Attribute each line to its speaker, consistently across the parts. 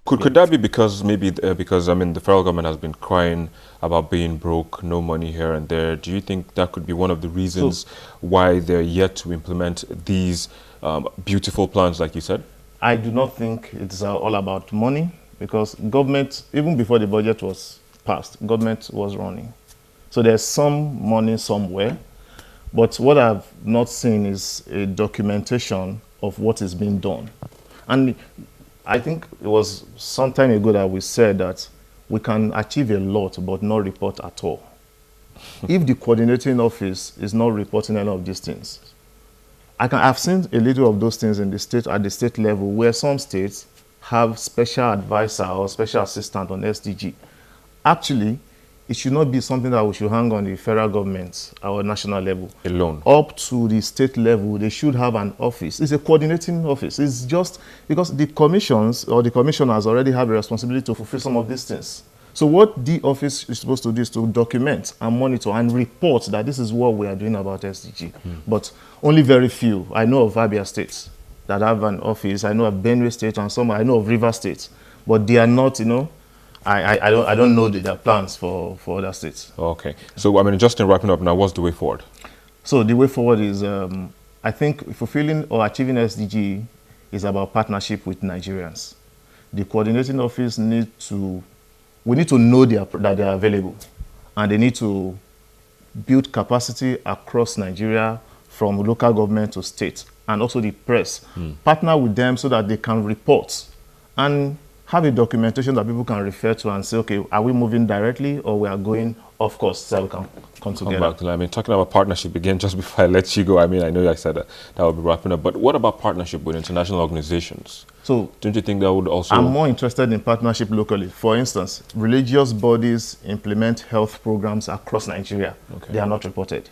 Speaker 1: Could that be because maybe because I mean the federal government has been crying about being broke, no money here and there? Do you think that could be one of the reasons why they're yet to implement these beautiful plans, like you said?
Speaker 2: I do not think it's all about money, because government, even before the budget was passed, government was running. So there's some money somewhere, but what I've not seen is a documentation of what is being done. And I think it was some time ago that we said that we can achieve a lot but not report at all. If the coordinating office is not reporting any of these things, I've seen a little of those things in the state, at the state level, where some states have special advisor or special assistant on SDG. Actually, it should not be something that we should hang on the federal government or national level.
Speaker 1: Alone.
Speaker 2: Up to the state level, they should have an office. It's a coordinating office. It's just because the commissions or the commissioners already have a responsibility to fulfill some of these things. So what the office is supposed to do is to document and monitor and report that this is what we are doing about SDG. But only very few. I know of Abia states that have an office. I know of Benue State and some. I know of River State, but they are not. I don't know their plans for other states.
Speaker 1: Okay. So I mean, just in wrapping up now, what's the way forward?
Speaker 2: So the way forward is, I think, fulfilling or achieving SDG is about partnership with Nigerians. The coordinating office we need to know that they are available, and they need to build capacity across Nigeria from local government to state, and also the press. Partner with them so that they can report and have a documentation that people can refer to and say, okay, are we moving directly or we are going off course, so we can come together.
Speaker 1: Back to, I mean, talking about partnership again, just before I let you go, I mean, I know I said that will be wrapping up, but what about partnership with international organizations?
Speaker 2: So,
Speaker 1: don't you think that would also...
Speaker 2: I'm more interested in partnership locally. For instance, religious bodies implement health programs across Nigeria. Okay. They are not reported.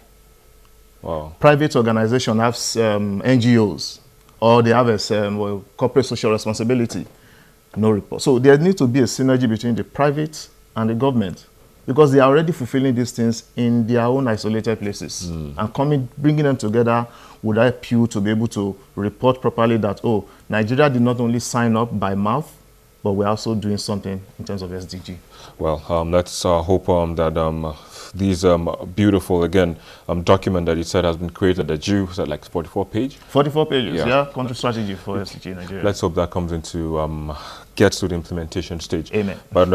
Speaker 1: Wow.
Speaker 2: Private organizations have NGOs, or they have a corporate social responsibility. No report. So there needs to be a synergy between the private and the government, because they are already fulfilling these things in their own isolated places. And bringing them together would help you to be able to report properly that, oh, Nigeria did not only sign up by mouth, but we're also doing something in terms of SDG.
Speaker 1: Well, let's hope that these beautiful, again, document that you said has been created, that you said like 44 pages?
Speaker 2: 44 pages, yeah, country strategy for SDG in Nigeria.
Speaker 1: Let's hope that comes into, gets to the implementation stage.
Speaker 2: Amen.
Speaker 1: But,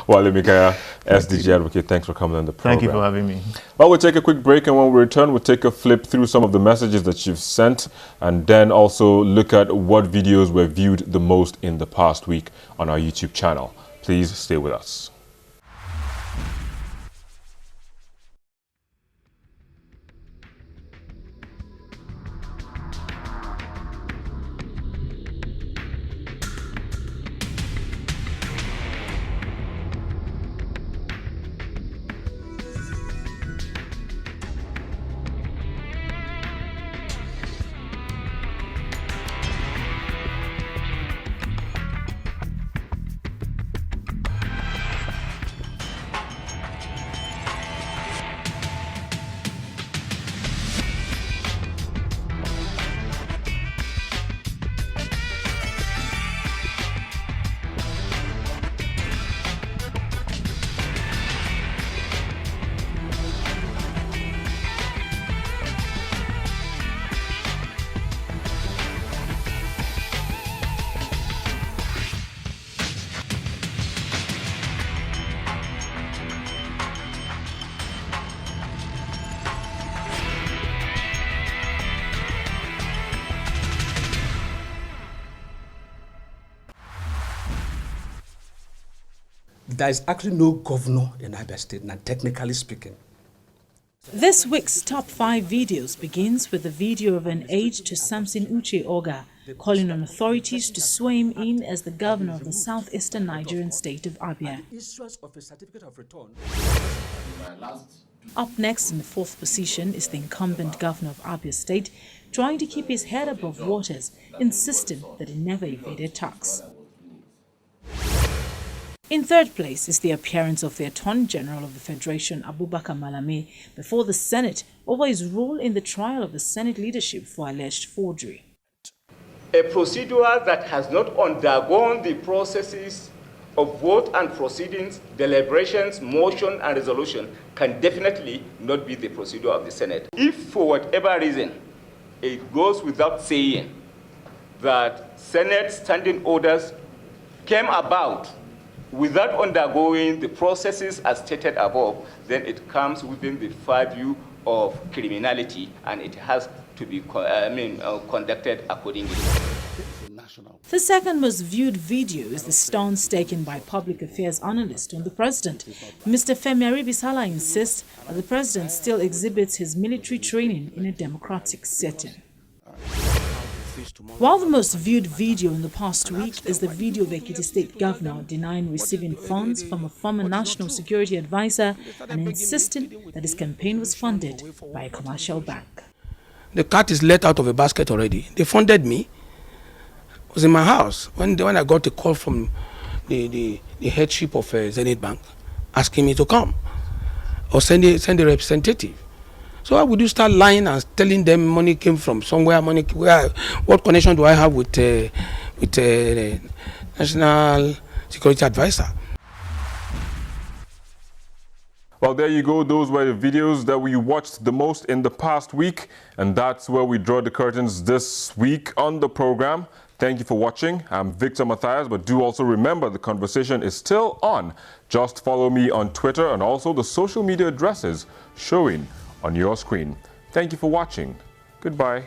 Speaker 1: Wale Mikaya, SDG Advocate, thanks for coming on the program.
Speaker 2: Thank you for having me.
Speaker 1: Well, we'll take a quick break, and when we return, we'll take a flip through some of the messages that you've sent, and then also look at what videos were viewed the most in the past week on our YouTube channel. Please stay with us.
Speaker 3: There is actually no governor in Abia State, now technically speaking.
Speaker 4: This week's top 5 videos begins with the video of an aide to Samson Uche Oga calling on authorities to swear him in as the governor of the southeastern Nigerian state of Abia. Up next in the 4th position is the incumbent governor of Abia State, trying to keep his head above waters, insisting that he never evaded tax. In 3rd place is the appearance of the Attorney General of the Federation, Abubakar Malami, before the Senate over his role in the trial of the Senate leadership for alleged forgery.
Speaker 5: A procedure that has not undergone the processes of vote and proceedings, deliberations, motion, and resolution can definitely not be the procedure of the Senate. If for whatever reason it goes without saying that Senate standing orders came about without undergoing the processes as stated above, then it comes within the purview of criminality, and it has to be conducted accordingly.
Speaker 4: The second most viewed video is the stance taken by public affairs analyst on the president. Mr. Femi Aribisala insists that the president still exhibits his military training in a democratic setting. While the most viewed video in the past week is the video of Ekiti State Governor denying receiving funds from a former national security advisor and insisting that his campaign was funded by a commercial bank.
Speaker 3: The cat is let out of a basket already. They funded me. I was in my house when I got a call from the headship of Zenith Bank asking me to come or send a representative. So why would you start lying and telling them money came from somewhere? What connection do I have with the national security advisor?
Speaker 1: Well, there you go. Those were the videos that we watched the most in the past week. And that's where we draw the curtains this week on the program. Thank you for watching. I'm Victor Matthias, but do also remember the conversation is still on. Just follow me on Twitter and also the social media addresses showing on your screen. Thank you for watching. Goodbye.